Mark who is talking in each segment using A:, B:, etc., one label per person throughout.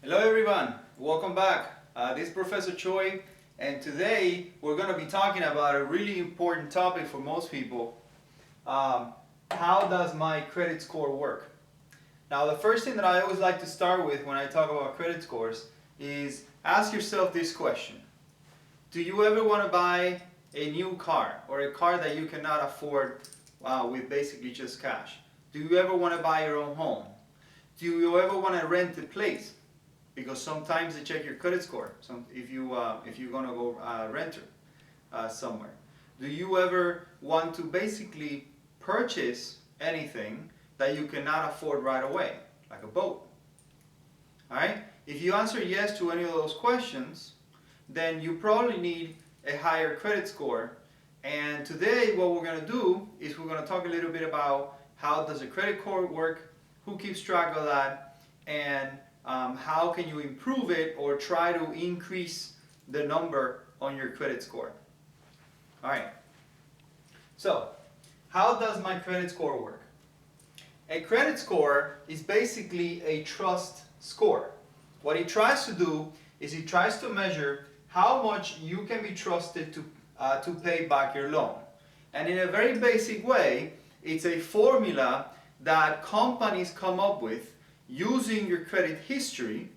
A: Hello everyone, welcome back. This is Professor Choi, and today we're going to be talking about a really important topic for most people. How does my credit score work? Now the first thing that I always like to start with when I talk about credit scores is ask yourself this question. Do you ever want to buy a new car or a car that you cannot afford with basically just cash? Do you ever want to buy your own home? Do you ever want to rent a place? Because sometimes they check your credit score. If you're gonna go renter somewhere, do you ever want to basically purchase anything that you cannot afford right away, like a boat? All right. If you answer yes to any of those questions, then you probably need a higher credit score. And today, what we're gonna do is we're gonna talk a little bit about how does a credit score work, who keeps track of that, and how can you improve it or try to increase the number on your credit score. All right. So, how does my credit score work? A credit score is basically a trust score. What it tries to do is it tries to measure how much you can be trusted to pay back your loan. And in a very basic way, it's a formula that companies come up with using your credit history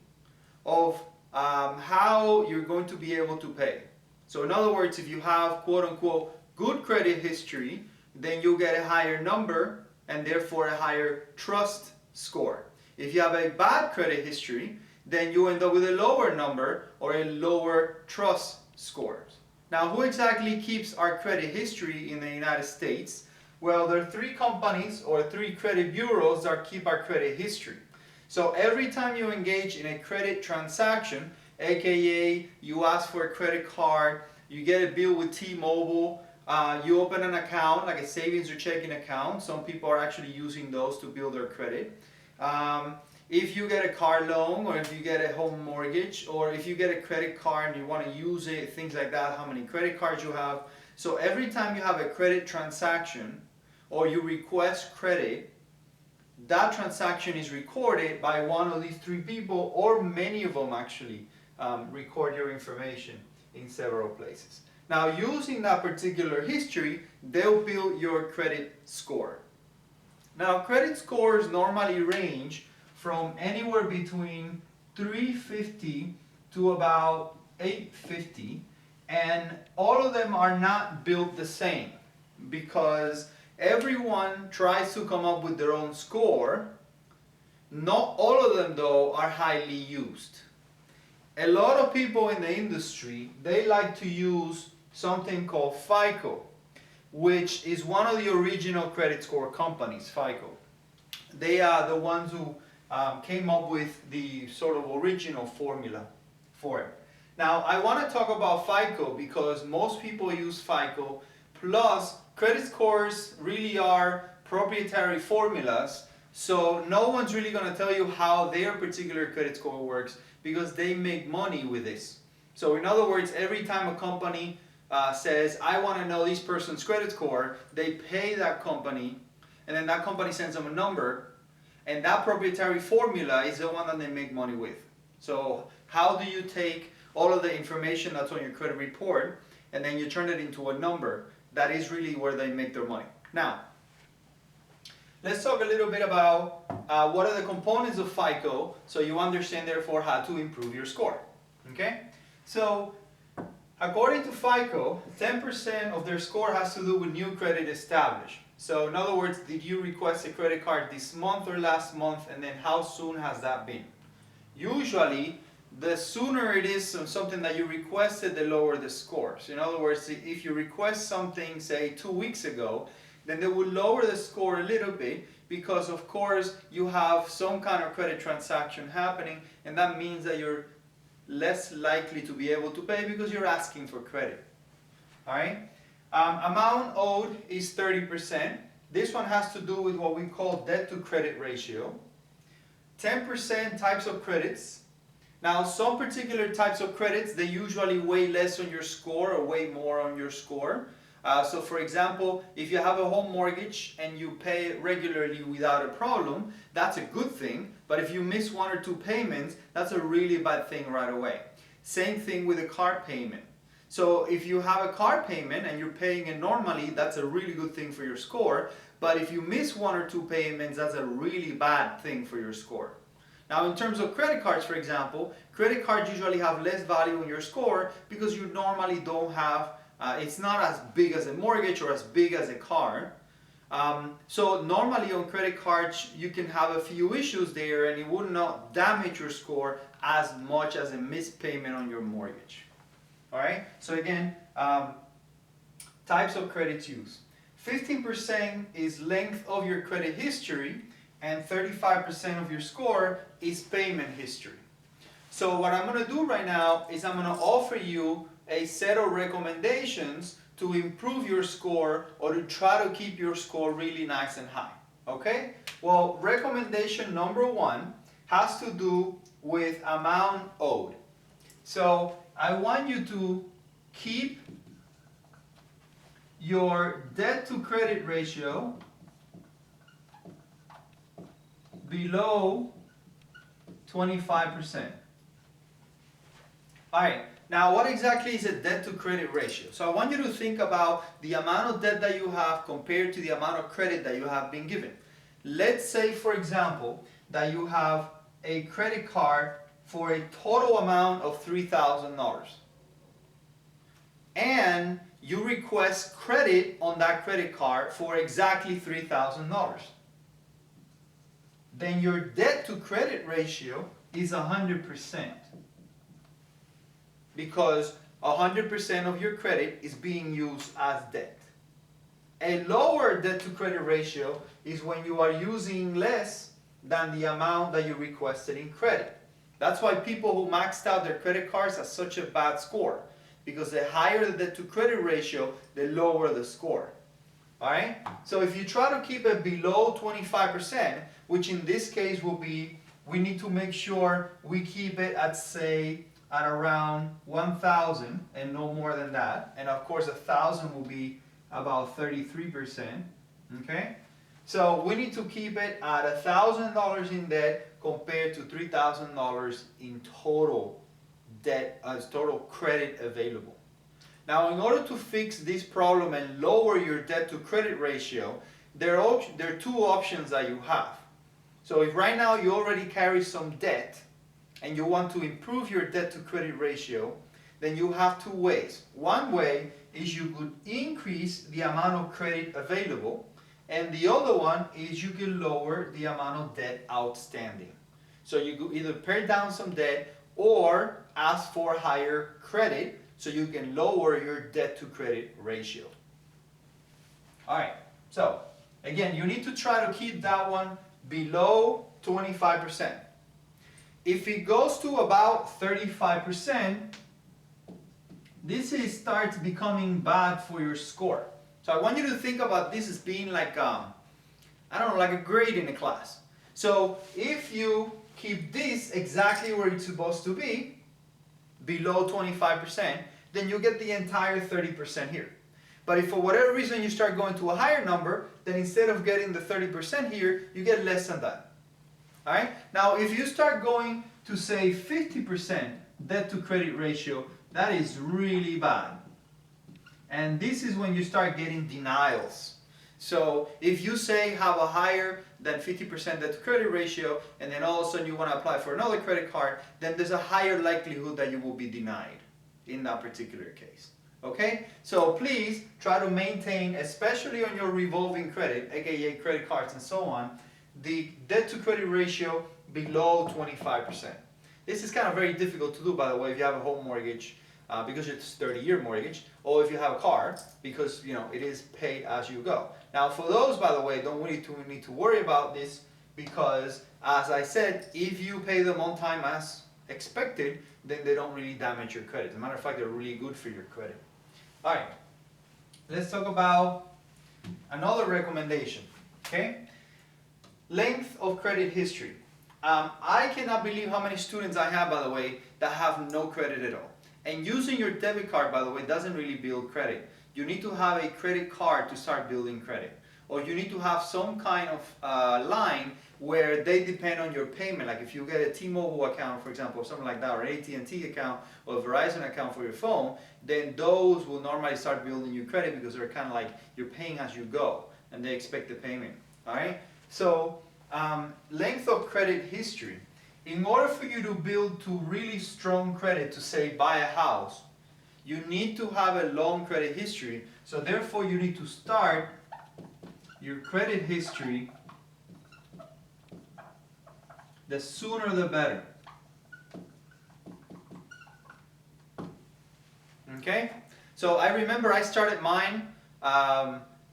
A: of how you're going to be able to pay. So in other words, if you have quote-unquote good credit history, then you'll get a higher number and therefore a higher trust score. If you have a bad credit history, then you end up with a lower number or a lower trust score. Now, who exactly keeps our credit history in the United States? Well, there are three companies or three credit bureaus that keep our credit history. So every time you engage in a credit transaction, aka you ask for a credit card, you get a bill with T-Mobile, you open an account like a savings or checking account. Some people are actually using those to build their credit. If you get a car loan, or if you get a home mortgage, or if you get a credit card and you want to use it, things like that, how many credit cards you have. So every time you have a credit transaction or you request credit, that transaction is recorded by one of these three people, or many of them actually record your information in several places. Now, using that particular history, they'll build your credit score. Now, credit scores normally range from anywhere between 350 to about 850, and all of them are not built the same because everyone tries to come up with their own score. Not all of them, though, are highly used. A lot of people in the industry, they like to use something called FICO, which is one of the original credit score companies, FICO. They are the ones who came up with the sort of original formula for it. Now, I want to talk about FICO because most people use FICO, plus credit scores really are proprietary formulas, so no one's really going to tell you how their particular credit score works because they make money with this. So in other words, every time a company says, I want to know this person's credit score, they pay that company, and then that company sends them a number, and that proprietary formula is the one that they make money with. So how do you take all of the information that's on your credit report and then you turn it into a number? That is really where they make their money. Now, let's talk a little bit about what are the components of FICO so you understand therefore how to improve your score. Okay? So, according to FICO, 10% of their score has to do with new credit established. So in other words, did you request a credit card this month or last month, and then how soon has that been? Usually, the sooner it is something that you requested, the lower the score. So in other words, if you request something, say 2 weeks ago, then they will lower the score a little bit because of course you have some kind of credit transaction happening, and that means that you're less likely to be able to pay because you're asking for credit. Alright? Amount owed is 30%. This one has to do with what we call debt to credit ratio. 10% types of credits. Now, some particular types of credits, they usually weigh less on your score or weigh more on your score. So for example, if you have a home mortgage and you pay it regularly without a problem, that's a good thing. But if you miss one or two payments, that's a really bad thing right away. Same thing with a car payment. So if you have a car payment and you're paying it normally, that's a really good thing for your score. But if you miss one or two payments, that's a really bad thing for your score. Now in terms of credit cards, for example, credit cards usually have less value in your score because you normally don't have, it's not as big as a mortgage or as big as a car. So normally on credit cards you can have a few issues there and it would not damage your score as much as a missed payment on your mortgage. Alright, so again, types of credits used. 15% is length of your credit history and 35% of your score is payment history. So what I'm going to do right now is I'm going to offer you a set of recommendations to improve your score or to try to keep your score really nice and high. Okay? Well, recommendation number one has to do with amount owed. So I want you to keep your debt to credit ratio below 25%. Alright, now what exactly is a debt to credit ratio? So I want you to think about the amount of debt that you have compared to the amount of credit that you have been given. Let's say, for example, that you have a credit card for a total amount of $3,000. And you request credit on that credit card for exactly $3,000. Then your debt to credit ratio is 100%. Because 100% of your credit is being used as debt. A lower debt to credit ratio is when you are using less than the amount that you requested in credit. That's why people who maxed out their credit cards have such a bad score. Because the higher the debt to credit ratio, the lower the score. Alright? So if you try to keep it below 25%, which in this case will be, we need to make sure we keep it at, say, at around 1,000 and no more than that. And of course 1,000 will be about 33%. Okay? So we need to keep it at $1,000 in debt compared to $3,000 in total debt as total credit available. Now in order to fix this problem and lower your debt to credit ratio, there are two options that you have. So if right now you already carry some debt and you want to improve your debt to credit ratio, then you have two ways. One way is you could increase the amount of credit available, and the other one is you can lower the amount of debt outstanding. So you could either pay down some debt or ask for higher credit so you can lower your debt to credit ratio. Alright, so again, you need to try to keep that one below 25%. If it goes to about 35%, this starts becoming bad for your score. So I want you to think about this as being like, I don't know, like a grade in a class. So if you keep this exactly where it's supposed to be, below 25%, then you get the entire 30% here. But if for whatever reason you start going to a higher number, then instead of getting the 30% here, you get less than that. Alright? Now if you start going to say 50% debt to credit ratio, that is really bad. And this is when you start getting denials. So if you say have a higher than 50% debt to credit ratio and then all of a sudden you want to apply for another credit card, then there's a higher likelihood that you will be denied in that particular case. Okay? So please try to maintain, especially on your revolving credit, aka credit cards and so on, the debt to credit ratio below 25%. This is kind of very difficult to do, by the way, if you have a home mortgage because it's a 30-year mortgage, or if you have a car because it is paid as you go. Now for those, by the way, don't need to worry about this because, as I said, if you pay them on time as expected, then they don't really damage your credit. As a matter of fact, they're really good for your credit. Alright, let's talk about another recommendation. Okay? Length of credit history. I cannot believe how many students I have, by the way, that have no credit at all. And using your debit card, by the way, doesn't really build credit. you need to have a credit card to start building credit. Or you need to have some kind of line where they depend on your payment. Like if you get a T-Mobile account, for example, or something like that, or an AT&T account, or a Verizon account for your phone, then those will normally start building your credit because they're kind of like you're paying as you go, and they expect the payment. All right. So length of credit history. In order for you to build to really strong credit to say buy a house, you need to have a long credit history. So therefore, you need to start your credit history, the sooner the better. Okay? So I remember I started mine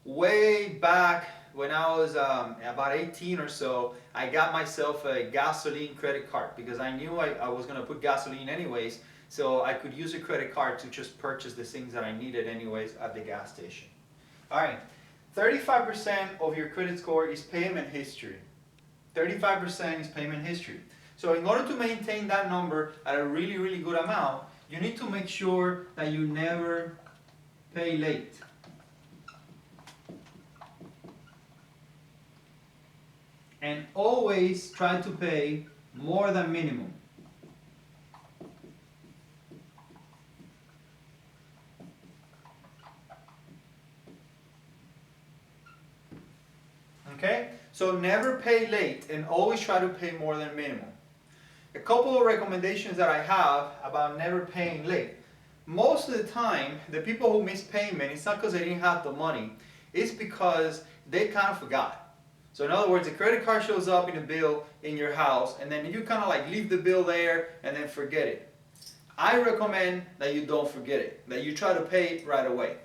A: way back when I was about 18 or so. I got myself a gasoline credit card because I knew I was going to put gasoline anyways, so I could use a credit card to just purchase the things that I needed anyways at the gas station. All right. 35% of your credit score is payment history. 35% is payment history. So in order to maintain that number at a really, really good amount, you need to make sure that you never pay late. And always try to pay more than minimum. Okay? So never pay late and always try to pay more than minimum. A couple of recommendations that I have about never paying late. Most of the time, the people who miss payment, it's not because they didn't have the money, it's because they kind of forgot. So in other words, a credit card shows up in a bill in your house and then you kind of like leave the bill there and then forget it. I recommend that you don't forget it, that you try to pay it right away.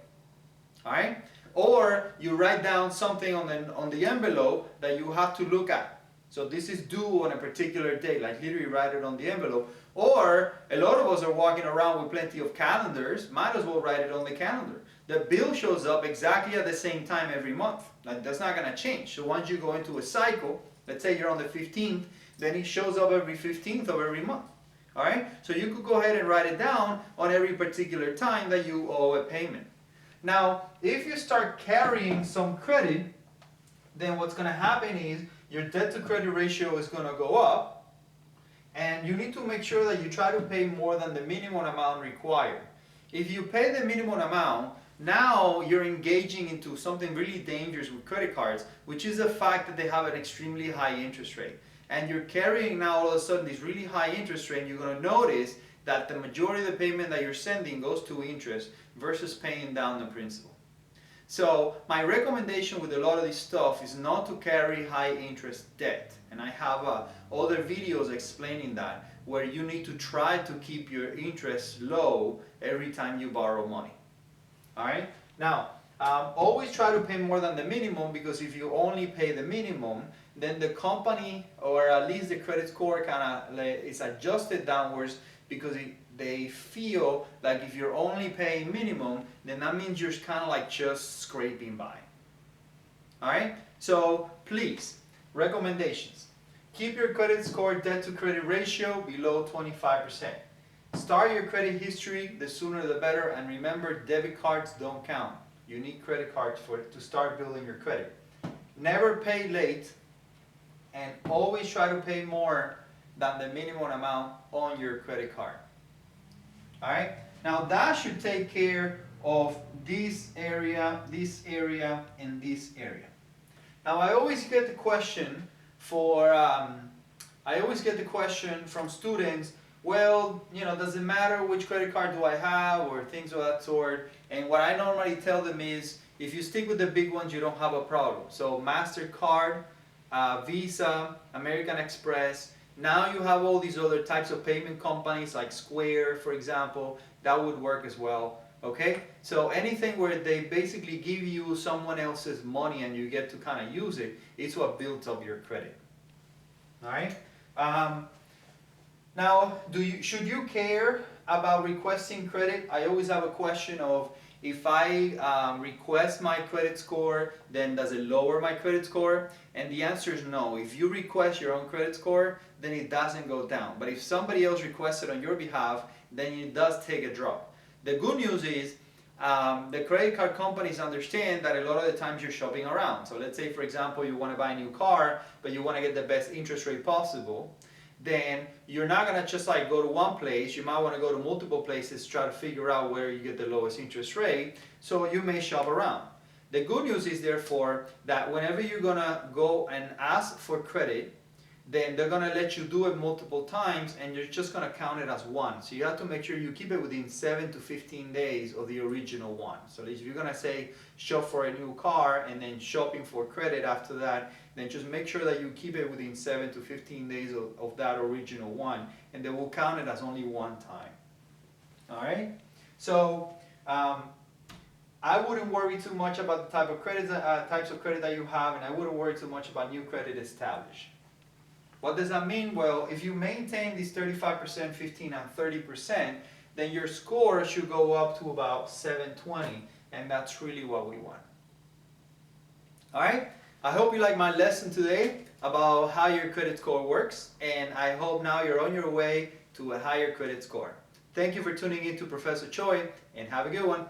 A: All right? Or you write down something on the envelope that you have to look at. So this is due on a particular date, like literally write it on the envelope. Or a lot of us are walking around with plenty of calendars, might as well write it on the calendar. The bill shows up exactly at the same time every month. Like, that's not going to change. So once you go into a cycle, let's say you're on the 15th, then it shows up every 15th of every month. All right? So you could go ahead and write it down on every particular time that you owe a payment. Now, if you start carrying some credit, then what's going to happen is your debt to credit ratio is going to go up, and you need to make sure that you try to pay more than the minimum amount required. If you pay the minimum amount, now you're engaging into something really dangerous with credit cards, which is the fact that they have an extremely high interest rate. And you're carrying now all of a sudden this really high interest rate, and you're going to notice that the majority of the payment that you're sending goes to interest versus paying down the principal. So my recommendation with a lot of this stuff is not to carry high interest debt. And I have other videos explaining that, where you need to try to keep your interest low every time you borrow money. All right? Now, always try to pay more than the minimum, because if you only pay the minimum, then the company, or at least the credit score, kind of is adjusted downwards, because they feel like if you're only paying minimum, then that means you're kind of like just scraping by. All right? So please, recommendations. Keep your credit score debt to credit ratio below 25%. Start your credit history, the sooner the better, and remember, debit cards don't count. You need credit cards to start building your credit. Never pay late, and always try to pay more than the minimum amount on your credit card. All right? Now that should take care of this area, and this area. Now I always get the question from students, well, does it matter which credit card do I have, or things of that sort? And what I normally tell them is, if you stick with the big ones, you don't have a problem. So MasterCard, Visa, American Express. Now you have all these other types of payment companies like Square, for example, that would work as well. Okay? So anything where they basically give you someone else's money and you get to kind of use it, it's what builds up your credit. All right? Now, should you care about requesting credit? I always have a question of, if I request my credit score, then does it lower my credit score? And the answer is no. If you request your own credit score, then it doesn't go down. But if somebody else requests it on your behalf, then it does take a drop. The good news is, the credit card companies understand that a lot of the times you're shopping around. So let's say, for example, you want to buy a new car, but you want to get the best interest rate possible. Then you're not going to just like go to one place. You might want to go to multiple places, try to figure out where you get the lowest interest rate. So you may shop around. The good news is therefore that whenever you're going to go and ask for credit, then they're going to let you do it multiple times and you're just going to count it as one. So you have to make sure you keep it within 7 to 15 days of the original one. So if you're going to say shop for a new car and then shopping for credit after that, then just make sure that you keep it within 7 to 15 days of that original one, and they will count it as only one time. All right? So I wouldn't worry too much about the types of credit that you have, and I wouldn't worry too much about new credit established. What does that mean? Well, if you maintain these 35%, 15, and 30%, then your score should go up to about 720, and that's really what we want. All right? I hope you like my lesson today about how your credit score works, and I hope now you're on your way to a higher credit score. Thank you for tuning in to Professor Choi, and have a good one.